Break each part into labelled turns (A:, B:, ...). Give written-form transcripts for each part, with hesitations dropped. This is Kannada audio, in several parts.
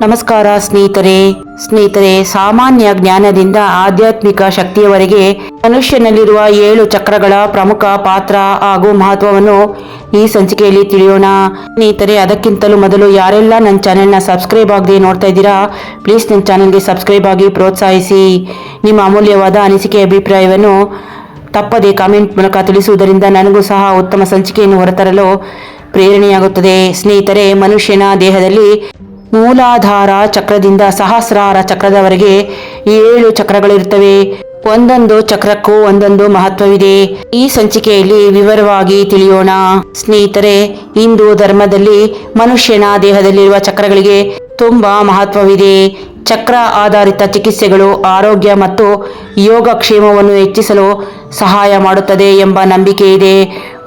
A: ನಮಸ್ಕಾರ ಸ್ನೇಹಿತರೆ, ಸಾಮಾನ್ಯ ಜ್ಞಾನದಿಂದ ಆಧ್ಯಾತ್ಮಿಕ ಶಕ್ತಿಯವರೆಗೆ ಮನುಷ್ಯನಲ್ಲಿರುವ 7 ಚಕ್ರಗಳ ಪ್ರಮುಖ ಪಾತ್ರ ಹಾಗೂ ಮಹತ್ವವನ್ನು ಈ ಸಂಚಿಕೆಯಲ್ಲಿ ತಿಳಿಯೋಣ. ಸ್ನೇಹಿತರೆ, ಅದಕ್ಕಿಂತಲೂ ಮೊದಲು ಯಾರೆಲ್ಲ ನನ್ನ ಚಾನೆಲ್ನ ಸಬ್ಸ್ಕ್ರೈಬ್ ಆಗದೆ ನೋಡ್ತಾ ಇದ್ದೀರಾ, ಪ್ಲೀಸ್ ನನ್ನ ಚಾನೆಲ್ಗೆ ಸಬ್ಸ್ಕ್ರೈಬ್ ಆಗಿ ಪ್ರೋತ್ಸಾಹಿಸಿ. ನಿಮ್ಮ ಅಮೂಲ್ಯವಾದ ಅನಿಸಿಕೆ ಅಭಿಪ್ರಾಯವನ್ನು ತಪ್ಪದೆ ಕಾಮೆಂಟ್ ಮೂಲಕ ತಿಳಿಸುವುದರಿಂದ ನನಗೂ ಸಹ ಉತ್ತಮ ಸಂಚಿಕೆಯನ್ನು ಹೊರತರಲು ಪ್ರೇರಣೆಯಾಗುತ್ತದೆ. ಸ್ನೇಹಿತರೆ, ಮನುಷ್ಯನ ದೇಹದಲ್ಲಿ ಮೂಲಾಧಾರ ಚಕ್ರದಿಂದ ಸಹಸ್ರಾರ ಚಕ್ರದವರೆಗೆ 7 ಚಕ್ರಗಳಿರುತ್ತವೆ. ಒಂದೊಂದು ಚಕ್ರಕ್ಕೂ ಒಂದೊಂದು ಮಹತ್ವವಿದೆ. ಈ ಸಂಚಿಕೆಯಲ್ಲಿ ವಿವರವಾಗಿ ತಿಳಿಯೋಣ. ಸ್ನೇಹಿತರೆ, ಹಿಂದೂ ಧರ್ಮದಲ್ಲಿ ಮನುಷ್ಯನ ದೇಹದಲ್ಲಿರುವ ಚಕ್ರಗಳಿಗೆ ತುಂಬಾ ಮಹತ್ವವಿದೆ. ಚಕ್ರ ಆಧಾರಿತ ಚಿಕಿತ್ಸೆಗಳು ಆರೋಗ್ಯ ಮತ್ತು ಯೋಗಕ್ಷೇಮವನ್ನು ಹೆಚ್ಚಿಸಲು ಸಹಾಯ ಮಾಡುತ್ತದೆ ಎಂಬ ನಂಬಿಕೆ ಇದೆ.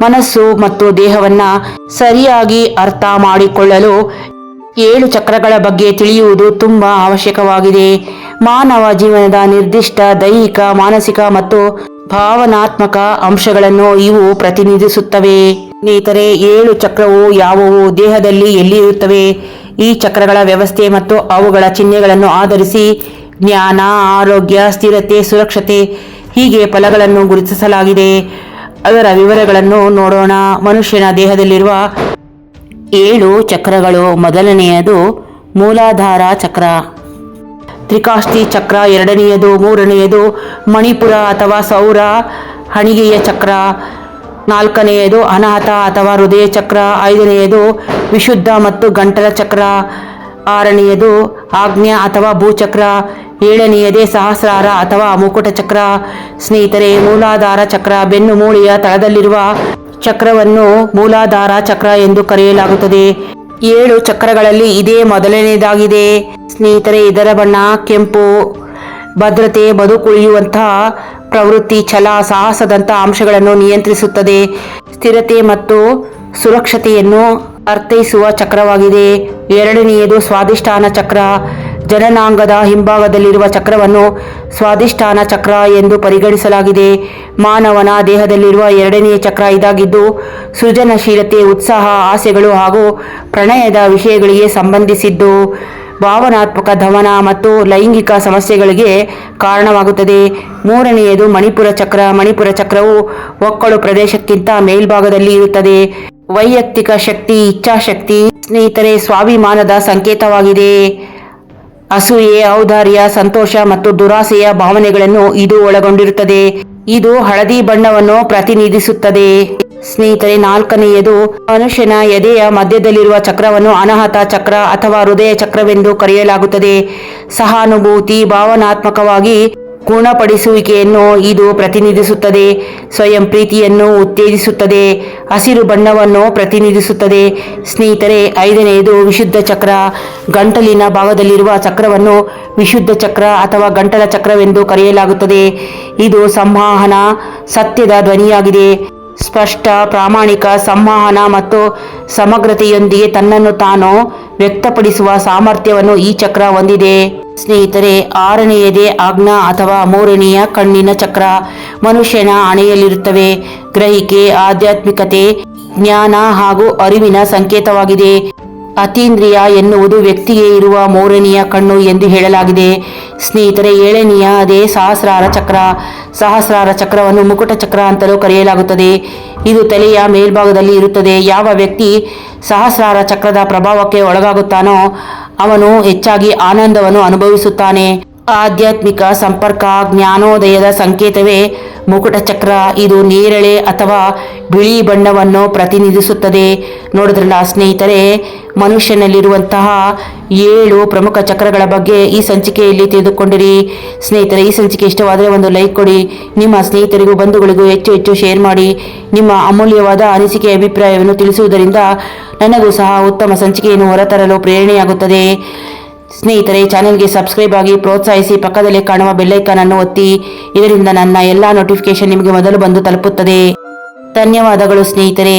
A: ಮನಸ್ಸು ಮತ್ತು ದೇಹವನ್ನ ಸರಿಯಾಗಿ ಅರ್ಥ ಮಾಡಿಕೊಳ್ಳಲು 7 ಚಕ್ರಗಳ ಬಗ್ಗೆ ತಿಳಿಯುವುದು ತುಂಬಾ ಅವಶ್ಯಕವಾಗಿದೆ. ಮಾನವ ಜೀವನದ ನಿರ್ದಿಷ್ಟ ದೈಹಿಕ, ಮಾನಸಿಕ ಮತ್ತು ಭಾವನಾತ್ಮಕ ಅಂಶಗಳನ್ನು ಇವು ಪ್ರತಿನಿಧಿಸುತ್ತವೆ. ಸ್ನೇಹಿತರೆ, 7 ಚಕ್ರವು ಯಾವುವು, ದೇಹದಲ್ಲಿ ಎಲ್ಲಿ ಇರುತ್ತವೆ? ಈ ಚಕ್ರಗಳ ವ್ಯವಸ್ಥೆ ಮತ್ತು ಅವುಗಳ ಚಿಹ್ನೆಗಳನ್ನು ಆಧರಿಸಿ ಜ್ಞಾನ, ಆರೋಗ್ಯ, ಸ್ಥಿರತೆ, ಸುರಕ್ಷತೆ ಹೀಗೆ ಫಲಗಳನ್ನು ಗುರುತಿಸಲಾಗಿದೆ. ಅದರ ವಿವರಗಳನ್ನು ನೋಡೋಣ. ಮನುಷ್ಯನ ದೇಹದಲ್ಲಿರುವ 7 ಚಕ್ರಗಳು. ಮೊದಲನೆಯದು ಮೂಲಾಧಾರ ಚಕ್ರ, ತ್ರಿಕಾಷ್ಠಿ ಚಕ್ರ ಎರಡನೆಯದು, ಮೂರನೆಯದು ಮಣಿಪುರ ಅಥವಾ ಸೌರ ಹಣಿಗೆಯ ಚಕ್ರ, ನಾಲ್ಕನೆಯದು ಅನಾಹತ ಅಥವಾ ಹೃದಯ ಚಕ್ರ, ಐದನೆಯದು ವಿಶುದ್ಧ ಮತ್ತು ಗಂಟಲ ಚಕ್ರ, ಆರನೆಯದು ಆಗ್ನೇಯ ಅಥವಾ ಭೂಚಕ್ರ, ಏಳನೆಯದೇ ಸಹಸ್ರಾರ ಅಥವಾ ಮುಕುಟ ಚಕ್ರ. ಸ್ನೇಹಿತರೆ, ಮೂಲಾಧಾರ ಚಕ್ರ ಬೆನ್ನು ಮೂಳೆಯ ತಳದಲ್ಲಿರುವ ಚಕ್ರವನ್ನು ಮೂಲಾಧಾರ ಚಕ್ರ ಎಂದು ಕರೆಯಲಾಗುತ್ತದೆ. 7 ಚಕ್ರಗಳಲ್ಲಿ ಇದೇ ಮೊದಲನೆಯದಾಗಿದೆ. ಸ್ನೇಹಿತರೆ, ಇದರ ಬಣ್ಣ ಕೆಂಪು. ಭದ್ರತೆ, ಬದುಕುಳಿಯುವಂತಹ ಪ್ರವೃತ್ತಿ, ಛಲ, ಸಾಹಸದಂತಹ ಅಂಶಗಳನ್ನು ನಿಯಂತ್ರಿಸುತ್ತದೆ. ಸ್ಥಿರತೆ ಮತ್ತು ಸುರಕ್ಷತೆಯನ್ನು ಅರ್ಥೈಸುವ ಚಕ್ರವಾಗಿದೆ. ಎರಡನೆಯದು ಸ್ವಾಧಿಷ್ಠಾನ ಚಕ್ರ. ಜನನಾಂಗದ ಹಿಂಭಾಗದಲ್ಲಿರುವ ಚಕ್ರವನ್ನು ಸ್ವಾಧಿಷ್ಠಾನ ಚಕ್ರ ಎಂದು ಪರಿಗಣಿಸಲಾಗಿದೆ. ಮಾನವನ ದೇಹದಲ್ಲಿರುವ ಎರಡನೆಯ ಚಕ್ರ ಇದಾಗಿದ್ದು, ಸೃಜನಶೀಲತೆ, ಉತ್ಸಾಹ, ಆಸೆಗಳು ಹಾಗೂ ಪ್ರಣಯದ ವಿಷಯಗಳಿಗೆ ಸಂಬಂಧಿಸಿದ್ದು, ಭಾವನಾತ್ಮಕ ದಮನ ಮತ್ತು ಲೈಂಗಿಕ ಸಮಸ್ಯೆಗಳಿಗೆ ಕಾರಣವಾಗುತ್ತದೆ. ಮೂರನೆಯದು ಮಣಿಪುರ ಚಕ್ರ. ಮಣಿಪುರ ಚಕ್ರವು ಒಕ್ಕಲು ಪ್ರದೇಶಕ್ಕಿಂತ ಮೇಲ್ಭಾಗದಲ್ಲಿ ಇರುತ್ತದೆ. ವೈಯಕ್ತಿಕ ಶಕ್ತಿ, ಇಚ್ಛಾಶಕ್ತಿ, ಸ್ನೇಹಿತರೆ, ಸ್ವಾಭಿಮಾನದ ಸಂಕೇತವಾಗಿದೆ. ಅಸೂಯೆ, ಔದಾರ್ಯ, ಸಂತೋಷ ಮತ್ತು ದುರಾಸೆಯ ಭಾವನೆಗಳನ್ನು ಇದು ಒಳಗೊಂಡಿರುತ್ತದೆ. ಇದು ಹಳದಿ ಬಣ್ಣವನ್ನು ಪ್ರತಿನಿಧಿಸುತ್ತದೆ. ಸ್ನೇಹಿತರೆ, ನಾಲ್ಕನೆಯದು ಮನುಷ್ಯನ ಎದೆಯ ಮಧ್ಯದಲ್ಲಿರುವ ಚಕ್ರವನ್ನು ಅನಾಹತ ಚಕ್ರ ಅಥವಾ ಹೃದಯ ಚಕ್ರವೆಂದು ಕರೆಯಲಾಗುತ್ತದೆ. ಸಹಾನುಭೂತಿ, ಭಾವನಾತ್ಮಕವಾಗಿ ಗುಣಪಡಿಸುವಿಕೆಯನ್ನು ಇದು ಪ್ರತಿನಿಧಿಸುತ್ತದೆ. ಸ್ವಯಂ ಪ್ರೀತಿಯನ್ನು ಉತ್ತೇಜಿಸುತ್ತದೆ. ಹಸಿರು ಬಣ್ಣವನ್ನು ಪ್ರತಿನಿಧಿಸುತ್ತದೆ. ಸ್ನೇಹಿತರೆ, ಐದನೆಯದು ವಿಶುದ್ಧ ಚಕ್ರ. ಗಂಟಲಿನ ಭಾಗದಲ್ಲಿರುವ ಚಕ್ರವನ್ನು ವಿಶುದ್ಧ ಚಕ್ರ ಅಥವಾ ಗಂಟಲ ಚಕ್ರವೆಂದು ಕರೆಯಲಾಗುತ್ತದೆ. ಇದು ಸಂವಹನ, ಸತ್ಯದ ಧ್ವನಿಯಾಗಿದೆ. ಸ್ಪಷ್ಟ, ಪ್ರಾಮಾಣಿಕ ಸಂವಹನ ಮತ್ತು ಸಮಗ್ರತೆಯೊಂದಿಗೆ ತನ್ನನ್ನು ತಾನು ವ್ಯಕ್ತಪಡಿಸುವ ಸಾಮರ್ಥ್ಯವನ್ನು ಈ ಚಕ್ರ ಹೊಂದಿದೆ. ಸ್ನೇಹಿತರೆ, ಆರನೆಯದೇ ಆಜ್ಞಾ ಅಥವಾ ಮೂರನೆಯ ಕಣ್ಣಿನ ಚಕ್ರ. ಮನುಷ್ಯನ ಹಣೆಯಲ್ಲಿರುತ್ತವೆ. ಗ್ರಹಿಕೆ, ಆಧ್ಯಾತ್ಮಿಕತೆ, ಜ್ಞಾನ ಹಾಗೂ ಅರಿವಿನ ಸಂಕೇತವಾಗಿದೆ. ಅತೀಂದ್ರಿಯ ಎನ್ನುವುದು ವ್ಯಕ್ತಿಗೆ ಇರುವ ಮೂರನೆಯ ಕಣ್ಣು ಎಂದು ಹೇಳಲಾಗಿದೆ. ಸ್ನೇಹಿತರೆ, ಏಳನೆಯದೇ ಸಹಸ್ರಾರ ಚಕ್ರ. ಸಹಸ್ರಾರ ಚಕ್ರವನ್ನು ಮುಕುಟ ಚಕ್ರ ಅಂತಲೂ ಕರೆಯಲಾಗುತ್ತದೆ. ಇದು ತಲೆಯ ಮೇಲ್ಭಾಗದಲ್ಲಿ ಇರುತ್ತದೆ. ಯಾವ ವ್ಯಕ್ತಿ ಸಹಸ್ರಾರ ಚಕ್ರದ ಪ್ರಭಾವಕ್ಕೆ ಒಳಗಾಗುತ್ತಾನೋ ಅವನು ಹೆಚ್ಚಾಗಿ ಆನಂದವನ್ನು ಅನುಭವಿಸುತ್ತಾನೆ. ಆಧ್ಯಾತ್ಮಿಕ ಸಂಪರ್ಕ, ಜ್ಞಾನೋದಯದ ಸಂಕೇತವೇ ಮುಕುಟ ಚಕ್ರ. ಇದು ನೇರಳೆ ಅಥವಾ ಬಿಳಿ ಬಣ್ಣವನ್ನು ಪ್ರತಿನಿಧಿಸುತ್ತದೆ. ನೋಡಿದ್ರಲ್ಲ ಸ್ನೇಹಿತರೆ, ಮನುಷ್ಯನಲ್ಲಿರುವಂತಹ 7 ಪ್ರಮುಖ ಚಕ್ರಗಳ ಬಗ್ಗೆ ಈ ಸಂಚಿಕೆಯಲ್ಲಿ ತಿಳಿದುಕೊಂಡಿರಿ. ಸ್ನೇಹಿತರೆ, ಈ ಸಂಚಿಕೆ ಇಷ್ಟವಾದರೆ ಒಂದು ಲೈಕ್ ಕೊಡಿ. ನಿಮ್ಮ ಸ್ನೇಹಿತರಿಗೂ ಬಂಧುಗಳಿಗೂ ಹೆಚ್ಚು ಶೇರ್ ಮಾಡಿ. ನಿಮ್ಮ ಅಮೂಲ್ಯವಾದ ಅನಿಸಿಕೆ ಅಭಿಪ್ರಾಯವನ್ನು ತಿಳಿಸುವುದರಿಂದ ನನಗೂ ಸಹ ಉತ್ತಮ ಸಂಚಿಕೆಯನ್ನು ಹೊರತರಲು ಪ್ರೇರಣೆಯಾಗುತ್ತದೆ. ಸ್ನೇಹಿತರೆ, ಚಾನೆಲ್ಗೆ ಸಬ್ಸ್ಕ್ರೈಬ್ ಆಗಿ ಪ್ರೋತ್ಸಾಹಿಸಿ. ಪಕ್ಕದಲ್ಲಿ ಕಾಣುವ ಬೆಲ್ಲೈಕಾನ್ ಅನ್ನು ಒತ್ತಿ. ಇದರಿಂದ ನನ್ನ ಎಲ್ಲ ನೋಟಿಫಿಕೇಶನ್ ನಿಮಗೆ ಮೊದಲು ಬಂದು ತಲುಪುತ್ತದೆ. ಧನ್ಯವಾದಗಳು ಸ್ನೇಹಿತರೆ.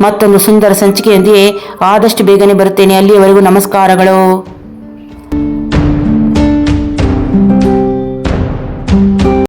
A: ಮತ್ತೊಂದು ಸುಂದರ ಸಂಚಿಕೆಯೊಂದಿಗೆ ಆದಷ್ಟು ಬೇಗನೆ ಬರುತ್ತೇನೆ. ಅಲ್ಲಿಯವರೆಗೂ ನಮಸ್ಕಾರಗಳು.